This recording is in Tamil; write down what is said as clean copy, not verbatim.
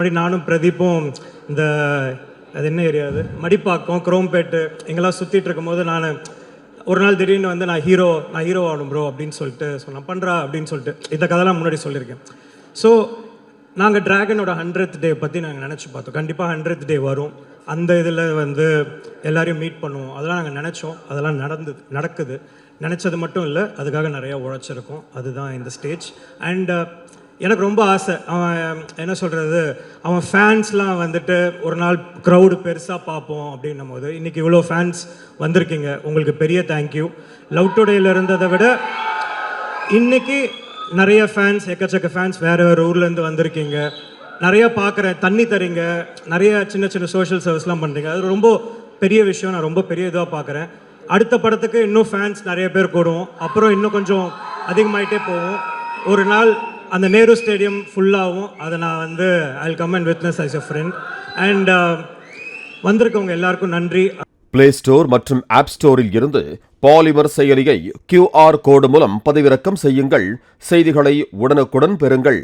நானும் பிரதீப்பும் இந்த அது என்ன ஏரியா அது மடிப்பாக்கம் குரோம்பேட்டு எங்கெல்லாம் சுற்றிட்டு இருக்கும்போது நான் ஒரு நாள் திடீர்னு வந்து நான் ஹீரோ ஆகணும் ப்ரோ அப்படின்னு சொல்லிட்டு சொன்னேன் பண்ணுறா அப்படின்னு சொல்லிட்டு இந்த கதைலாம் முன்னாடி சொல்லியிருக்கேன். ஸோ நாங்கள் ட்ராகனோட 100th டே பற்றி நாங்கள் நினச்சி பார்த்தோம். கண்டிப்பாக 100th டே வரும், அந்த இதில் வந்து எல்லாரையும் மீட் பண்ணுவோம், அதெல்லாம் நாங்கள் நினச்சோம், அதெல்லாம் நடக்குது. நினச்சது மட்டும் இல்லை, அதுக்காக நிறையா உழைச்சிருக்கோம். அதுதான் இந்த ஸ்டேஜ். அண்ட் எனக்கு ரொம்ப ஆசை, அவன் என்ன சொல்கிறது, அவன் ஃபேன்ஸ்லாம் வந்துட்டு ஒரு நாள் க்ரௌடு பெருசாக பார்ப்போம் அப்படின்னும் போது இன்றைக்கி இவ்வளோ ஃபேன்ஸ் வந்திருக்கீங்க, உங்களுக்கு பெரிய தேங்க்யூ. லவ் டுடேயில் இருந்ததை விட இன்றைக்கி நிறைய ஃபேன்ஸ், எக்கச்சக்க ஃபேன்ஸ் வேறு ஊர்லேருந்து வந்திருக்கீங்க. நிறையா பார்க்குறேன், தண்ணி தரீங்க, நிறைய சின்ன சின்ன சோஷியல் சர்வீஸ்லாம் பண்ணுறீங்க. அது ரொம்ப பெரிய விஷயம், நான் ரொம்ப பெரிய இதாக பார்க்குறேன். அடுத்த படத்துக்கு இன்னும் ஃபேன்ஸ் நிறைய பேர் கூடுவோம், அப்புறம் இன்னும் கொஞ்சம் அதிகமாகிட்டே போவோம். ஒரு நாள் அந்த நேரு ஸ்டேடியம் ஃபுல்லாகவும் அதை நான் வந்து I will come and witness as a friend. And வந்திருக்கவங்க எல்லாருக்கும் நன்றி. பிளே ஸ்டோர் மற்றும் ஆப் ஸ்டோரில் இருந்து பாலிமர் செயலியை QR கோடு மூலம் பதிவிறக்கம் செய்யுங்கள். செய்திகளை உடனுக்குடன் பெறுங்கள்.